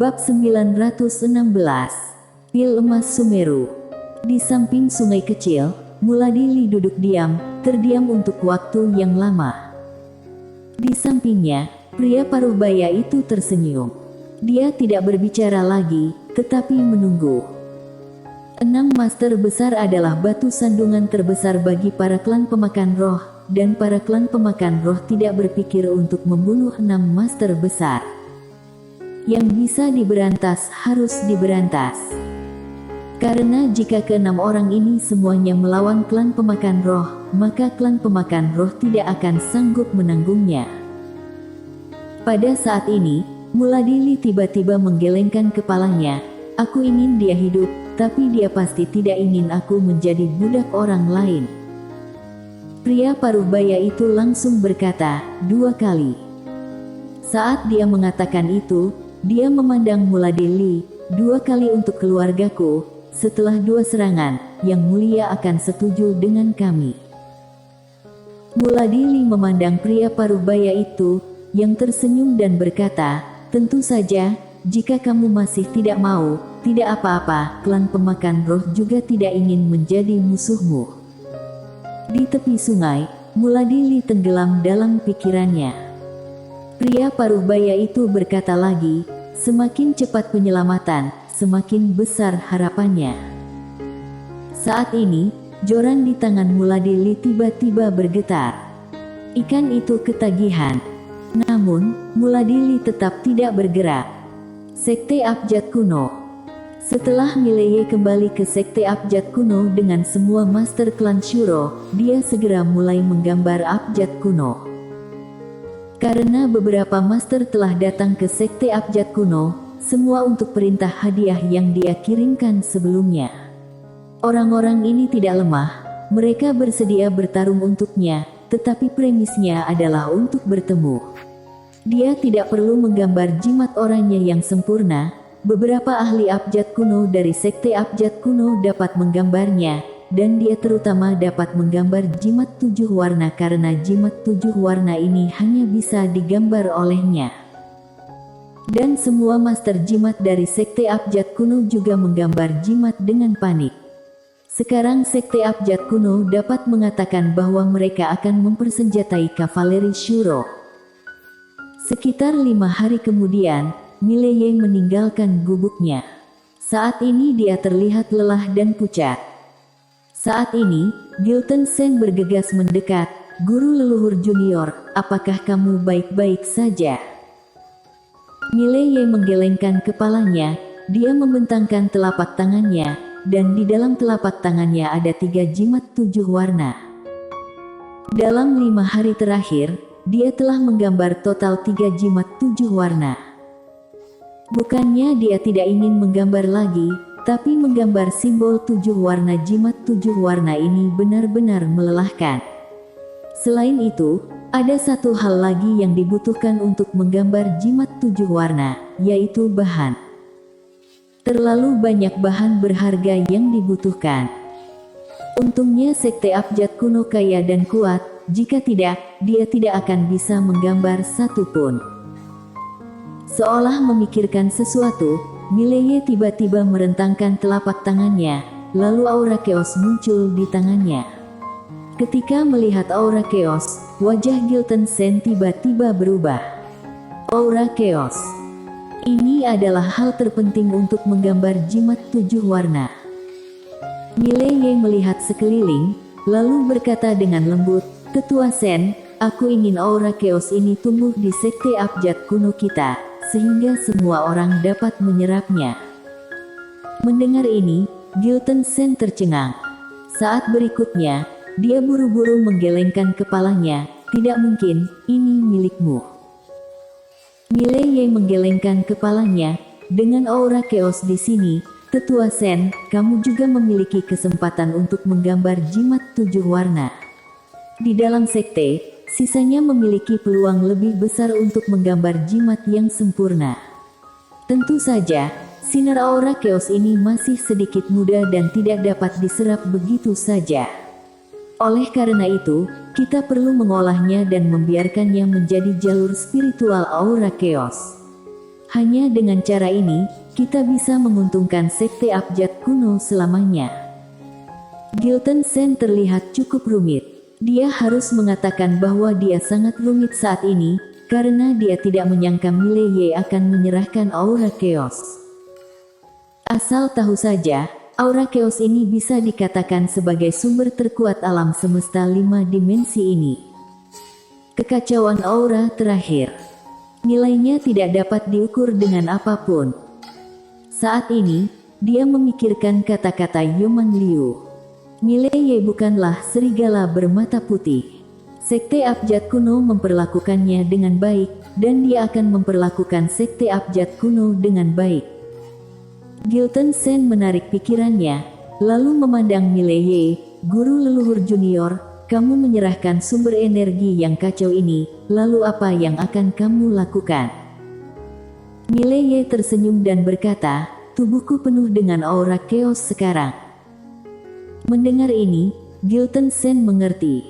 Bab 916. Pil emas Sumeru. Di samping sungai kecil, Muladili duduk diam, terdiam untuk waktu yang lama. Di sampingnya, pria paruh baya itu tersenyum. Dia tidak berbicara lagi, tetapi menunggu. 6 master besar adalah batu sandungan terbesar bagi para klan pemakan roh, dan para klan pemakan roh tidak berpikir untuk membunuh 6 master besar. Yang bisa diberantas harus diberantas. Karena jika ke-6 orang ini semuanya melawan klan pemakan roh, maka klan pemakan roh tidak akan sanggup menanggungnya. Pada saat ini, Muladili tiba-tiba menggelengkan kepalanya. Aku ingin dia hidup, tapi dia pasti tidak ingin aku menjadi budak orang lain. Pria paruh baya itu langsung berkata 2 kali. Saat dia mengatakan itu, dia memandang Muladili, 2 kali untuk keluargaku, setelah 2 serangan, yang mulia akan setuju dengan kami. Muladili memandang pria paruh baya itu, yang tersenyum dan berkata, tentu saja, jika kamu masih tidak mau, tidak apa-apa, klan pemakan roh juga tidak ingin menjadi musuhmu. Di tepi sungai, Muladili tenggelam dalam pikirannya. Pria paruh baya itu berkata lagi, semakin cepat penyelamatan, semakin besar harapannya. Saat ini, joran di tangan Muladili tiba-tiba bergetar. Ikan itu ketagihan. Namun, Muladili tetap tidak bergerak. Sekte Abjad Kuno. Setelah Mileye kembali ke Sekte Abjad Kuno dengan semua master klan Shuro, dia segera mulai menggambar Abjad Kuno. Karena beberapa master telah datang ke Sekte Abjad Kuno, semua untuk perintah hadiah yang dia kirimkan sebelumnya. Orang-orang ini tidak lemah, mereka bersedia bertarung untuknya, tetapi premisnya adalah untuk bertemu. Dia tidak perlu menggambar jimat orangnya yang sempurna, beberapa ahli Abjad Kuno dari Sekte Abjad Kuno dapat menggambarnya, dan dia terutama dapat menggambar jimat 7 warna karena jimat 7 warna ini hanya bisa digambar olehnya. Dan semua master jimat dari Sekte Abjad Kuno juga menggambar jimat dengan panik. Sekarang Sekte Abjad Kuno dapat mengatakan bahwa mereka akan mempersenjatai kavaleri Shuro. Sekitar 5 hari kemudian, Mileye meninggalkan gubuknya. Saat ini dia terlihat lelah dan pucat. Saat ini, Gilton Sen bergegas mendekat. Guru leluhur junior, apakah kamu baik-baik saja? Mileye menggelengkan kepalanya, dia membentangkan telapak tangannya, dan di dalam telapak tangannya ada 3 jimat 7 warna. Dalam 5 hari terakhir, dia telah menggambar total 3 jimat 7 warna. Bukannya dia tidak ingin menggambar lagi, tapi menggambar simbol 7 warna jimat 7 warna ini benar-benar melelahkan. Selain itu, ada satu hal lagi yang dibutuhkan untuk menggambar jimat 7 warna, yaitu bahan. Terlalu banyak bahan berharga yang dibutuhkan. Untungnya Sekte Abjad Kuno kaya dan kuat, jika tidak, dia tidak akan bisa menggambar satu pun. Seolah memikirkan sesuatu, Mileye tiba-tiba merentangkan telapak tangannya, lalu aura keos muncul di tangannya. Ketika melihat aura keos, wajah Gilton Sen tiba-tiba berubah. Aura keos. Ini adalah hal terpenting untuk menggambar jimat 7 warna. Mileye melihat sekeliling, lalu berkata dengan lembut, Ketua Sen, aku ingin aura keos ini tumbuh di Sekte Abjad Kuno kita, sehingga semua orang dapat menyerapnya. Mendengar ini, Gilton Sen tercengang. Saat berikutnya, dia buru-buru menggelengkan kepalanya, tidak mungkin, ini milikmu. Mileye menggelengkan kepalanya, dengan aura keos di sini, Ketua Sen, kamu juga memiliki kesempatan untuk menggambar jimat 7 warna. Di dalam sekte, sisanya memiliki peluang lebih besar untuk menggambar jimat yang sempurna. Tentu saja, sinar aura keos ini masih sedikit muda dan tidak dapat diserap begitu saja. Oleh karena itu, kita perlu mengolahnya dan membiarkannya menjadi jalur spiritual aura keos. Hanya dengan cara ini, kita bisa menguntungkan sekte abjad kuno selamanya. Gilton Sen terlihat cukup rumit. Dia harus mengatakan bahwa dia sangat rumit saat ini, karena dia tidak menyangka Mileye akan menyerahkan aura chaos. Asal tahu saja, aura chaos ini bisa dikatakan sebagai sumber terkuat alam semesta 5 dimensi ini. Kekacauan aura terakhir. Nilainya tidak dapat diukur dengan apapun. Saat ini, dia memikirkan kata-kata Yoman Liu. Mileye bukanlah serigala bermata putih. Sekte abjad kuno memperlakukannya dengan baik, dan dia akan memperlakukan sekte abjad kuno dengan baik. Gilton Sen menarik pikirannya, lalu memandang Mileye, guru leluhur junior, kamu menyerahkan sumber energi yang kacau ini, lalu apa yang akan kamu lakukan? Mileye tersenyum dan berkata, tubuhku penuh dengan aura chaos sekarang. Mendengar ini, Gilton Sen mengerti.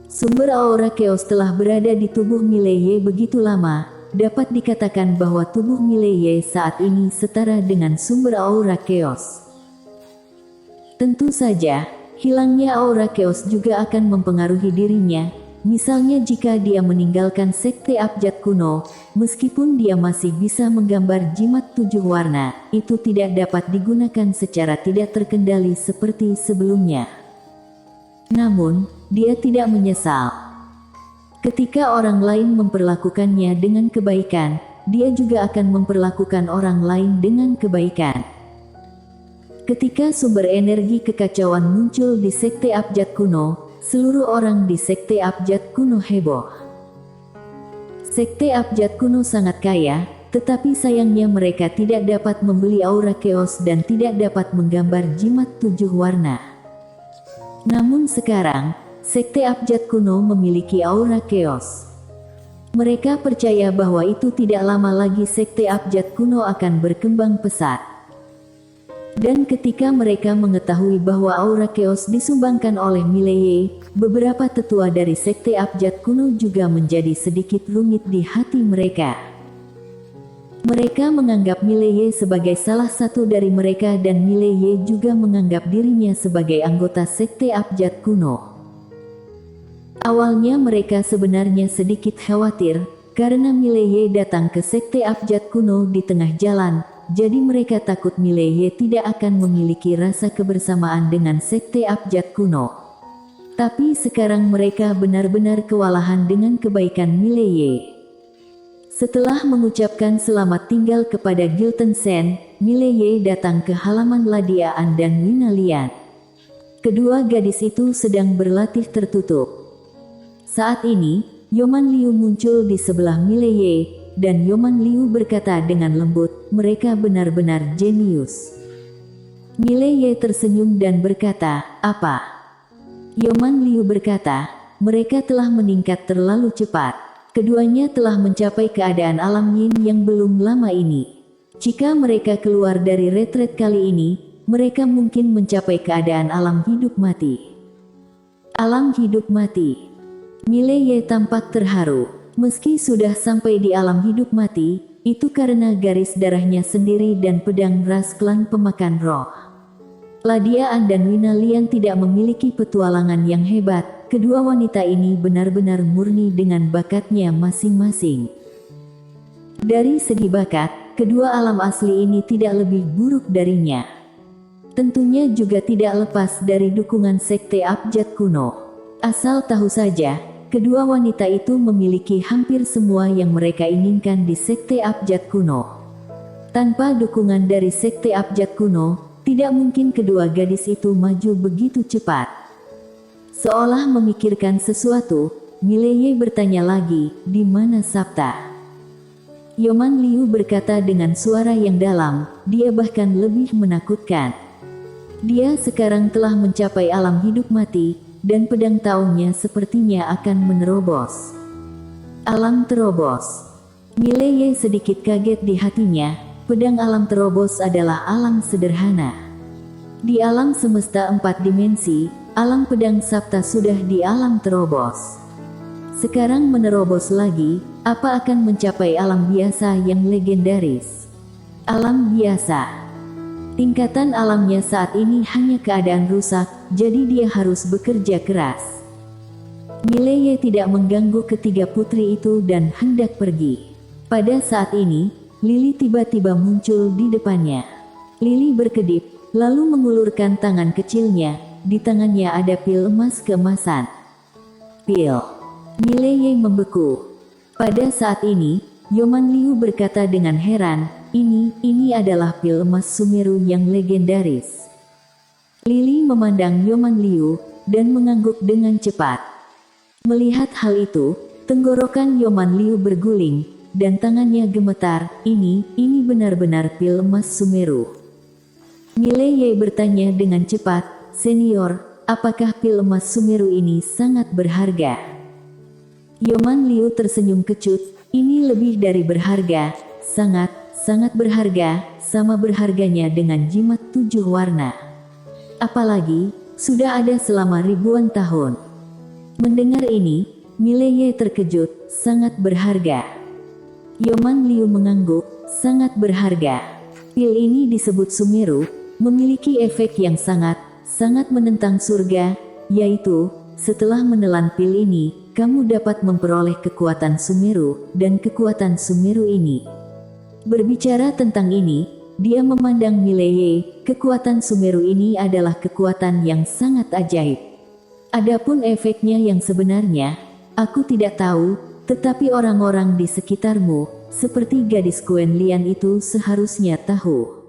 Sumber aura chaos telah berada di tubuh Mileye begitu lama. Dapat dikatakan bahwa tubuh Mileye saat ini setara dengan sumber aura chaos. Tentu saja, hilangnya aura chaos juga akan mempengaruhi dirinya, misalnya jika dia meninggalkan sekte abjad kuno, meskipun dia masih bisa menggambar jimat 7 warna, itu tidak dapat digunakan secara tidak terkendali seperti sebelumnya. Namun, dia tidak menyesal. Ketika orang lain memperlakukannya dengan kebaikan, dia juga akan memperlakukan orang lain dengan kebaikan. Ketika sumber energi kekacauan muncul di sekte abjad kuno, seluruh orang di sekte abjad kuno heboh. Sekte abjad kuno sangat kaya, tetapi sayangnya mereka tidak dapat membeli aura chaos dan tidak dapat menggambar jimat 7 warna. Namun sekarang, sekte abjad kuno memiliki aura chaos. Mereka percaya bahwa itu tidak lama lagi sekte abjad kuno akan berkembang pesat. Dan ketika mereka mengetahui bahwa aura chaos disumbangkan oleh Mileye, beberapa tetua dari sekte abjad kuno juga menjadi sedikit rumit di hati mereka. Mereka menganggap Mileye sebagai salah satu dari mereka dan Mileye juga menganggap dirinya sebagai anggota sekte abjad kuno. Awalnya mereka sebenarnya sedikit khawatir, karena Mileye datang ke sekte abjad kuno di tengah jalan, jadi mereka takut Mileye tidak akan memiliki rasa kebersamaan dengan sekte abjad kuno. Tapi sekarang mereka benar-benar kewalahan dengan kebaikan Mileye. Setelah mengucapkan selamat tinggal kepada Gilton Sen, Mileye datang ke halaman Ladiaan dan Winalian. Kedua gadis itu sedang berlatih tertutup. Saat ini, Yoman Liu muncul di sebelah Mileye, dan Yoman Liu berkata dengan lembut, mereka benar-benar jenius. Mileye tersenyum dan berkata, apa? Yoman Liu berkata, mereka telah meningkat terlalu cepat. Keduanya telah mencapai keadaan alam yin yang belum lama ini. Jika mereka keluar dari retret kali ini, mereka mungkin mencapai keadaan alam hidup mati. Alam hidup mati. Mileye tampak terharu. Meski sudah sampai di alam hidup mati, itu karena garis darahnya sendiri dan pedang ras klan pemakan roh. Ladiaan dan Winalian tidak memiliki petualangan yang hebat. Kedua wanita ini benar-benar murni dengan bakatnya masing-masing. Dari segi bakat, kedua alam asli ini tidak lebih buruk darinya. Tentunya juga tidak lepas dari dukungan sekte abjad kuno. Asal tahu saja, kedua wanita itu memiliki hampir semua yang mereka inginkan di sekte abjad kuno. Tanpa dukungan dari sekte abjad kuno, tidak mungkin kedua gadis itu maju begitu cepat. Seolah memikirkan sesuatu, Mileye bertanya lagi, di mana Sabta? Yoman Liu berkata dengan suara yang dalam, dia bahkan lebih menakutkan. Dia sekarang telah mencapai alam hidup mati, dan pedang taungnya sepertinya akan menerobos. Alam terobos. Mileye sedikit kaget di hatinya, pedang alam terobos adalah alam sederhana. Di alam semesta 4 dimensi, alam pedang Sabta sudah di alam terobos. Sekarang menerobos lagi, apa akan mencapai alam biasa yang legendaris? Alam biasa. Tingkatan alamnya saat ini hanya keadaan rusak, jadi dia harus bekerja keras. Mileye tidak mengganggu ketiga putri itu dan hendak pergi. Pada saat ini, Lily tiba-tiba muncul di depannya. Lily berkedip, lalu mengulurkan tangan kecilnya. Di tangannya ada pil emas keemasan. Pil. Mileye membeku. Pada saat ini, Yoman Liu berkata dengan heran, ini adalah pil emas Sumeru yang legendaris. Lily memandang Yoman Liu dan mengangguk dengan cepat. Melihat hal itu, tenggorokan Yoman Liu berguling, dan tangannya gemetar. Ini benar-benar pil emas Sumeru. Mileye bertanya dengan cepat, "Senior, apakah pil emas Sumeru ini sangat berharga?" Yoman Liu tersenyum kecut, "Ini lebih dari berharga, sangat berharga, sama berharganya dengan jimat 7 warna. Apalagi, sudah ada selama ribuan tahun." Mendengar ini, Mileye terkejut, "Sangat berharga." Yoman Liu mengangguk, "Sangat berharga. Pil ini disebut Sumeru, memiliki efek yang sangat menentang surga, yaitu, setelah menelan pil ini, kamu dapat memperoleh kekuatan Sumeru, dan kekuatan Sumeru ini." Berbicara tentang ini, dia memandang Mileye, kekuatan Sumeru ini adalah kekuatan yang sangat ajaib. Adapun efeknya yang sebenarnya, aku tidak tahu, tetapi orang-orang di sekitarmu, seperti gadis Quen Lian itu seharusnya tahu.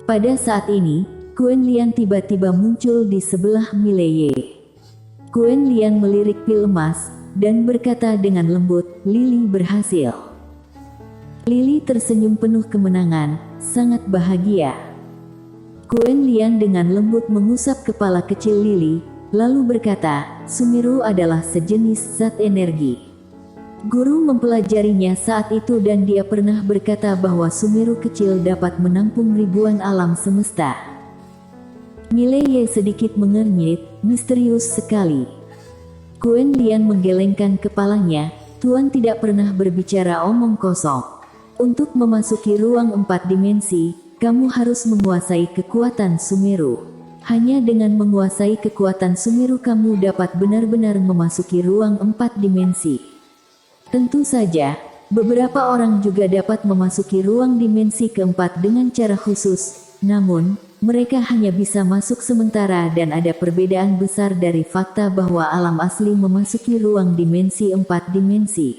Pada saat ini, Quen Lian tiba-tiba muncul di sebelah Mileye. Quen Lian melirik pil emas, dan berkata dengan lembut, "Lily berhasil." Lily tersenyum penuh kemenangan, sangat bahagia. Quen Lian dengan lembut mengusap kepala kecil Lily, lalu berkata, "Sumeru adalah sejenis zat energi." Guru mempelajarinya saat itu dan dia pernah berkata bahwa Sumeru kecil dapat menampung ribuan alam semesta. Mileye sedikit mengernyit, misterius sekali. Quen Lian menggelengkan kepalanya, "Tuan tidak pernah berbicara omong kosong. Untuk memasuki ruang 4 dimensi, kamu harus menguasai kekuatan Sumeru. Hanya dengan menguasai kekuatan Sumeru kamu dapat benar-benar memasuki ruang 4 dimensi. Tentu saja, beberapa orang juga dapat memasuki ruang dimensi keempat dengan cara khusus, namun, mereka hanya bisa masuk sementara dan ada perbedaan besar dari fakta bahwa alam asli memasuki ruang dimensi 4 dimensi.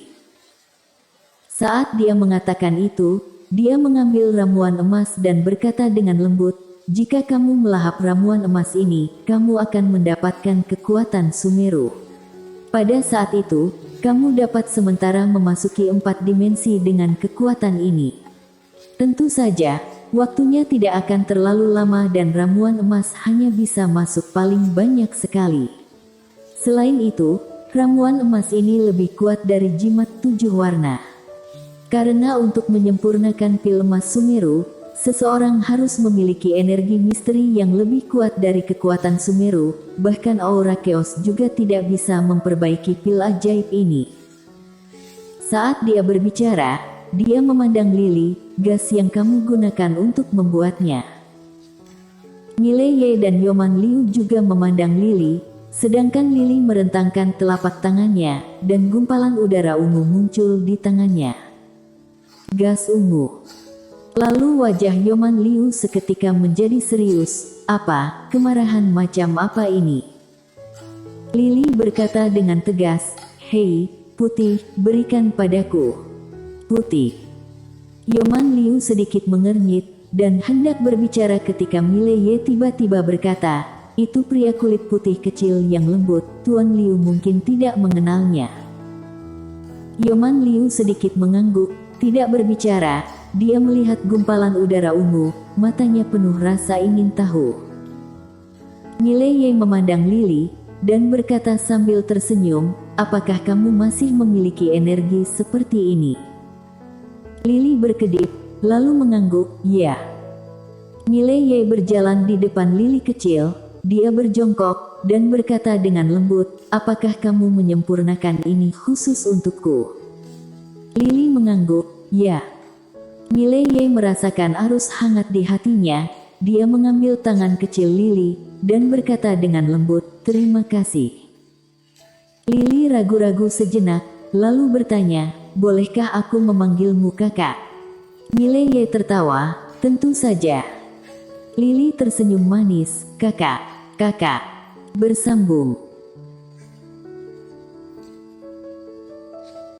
Saat dia mengatakan itu, dia mengambil ramuan emas dan berkata dengan lembut, "Jika kamu melahap ramuan emas ini, kamu akan mendapatkan kekuatan Sumeru. Pada saat itu, kamu dapat sementara memasuki 4 dimensi dengan kekuatan ini. Tentu saja, waktunya tidak akan terlalu lama dan ramuan emas hanya bisa masuk paling banyak sekali. Selain itu, ramuan emas ini lebih kuat dari jimat 7 warna. Karena untuk menyempurnakan pil emas Sumeru, seseorang harus memiliki energi misteri yang lebih kuat dari kekuatan Sumeru, bahkan aura chaos juga tidak bisa memperbaiki pil ajaib ini." Saat dia berbicara, dia memandang Lily, "Gas yang kamu gunakan untuk membuatnya." Mileye dan Yoman Liu juga memandang Lily, sedangkan Lily merentangkan telapak tangannya, dan gumpalan udara ungu muncul di tangannya. Gas ungu. Lalu wajah Yoman Liu seketika menjadi serius. "Apa, kemarahan macam apa ini?" Lily berkata dengan tegas, "Hei, putih, berikan padaku." "Putih." Yoman Liu sedikit mengernyit, dan hendak berbicara ketika Mileye tiba-tiba berkata, "Itu pria kulit putih kecil yang lembut, Tuan Liu mungkin tidak mengenalnya." Yoman Liu sedikit mengangguk, tidak berbicara. Dia melihat gumpalan udara ungu, matanya penuh rasa ingin tahu. Mileye memandang Lily, dan berkata sambil tersenyum, "Apakah kamu masih memiliki energi seperti ini?" Lily berkedip, lalu mengangguk, "Ya." Mileye berjalan di depan Lily kecil, dia berjongkok, dan berkata dengan lembut, apakah kamu menyempurnakan ini khusus untukku? Lily mengangguk, ya. Miley merasakan arus hangat di hatinya. Dia mengambil tangan kecil Lily dan berkata dengan lembut, terima kasih. Lily ragu-ragu sejenak, lalu bertanya, bolehkah aku memanggilmu kakak? Miley tertawa, tentu saja. Lily tersenyum manis, kakak, bersambung.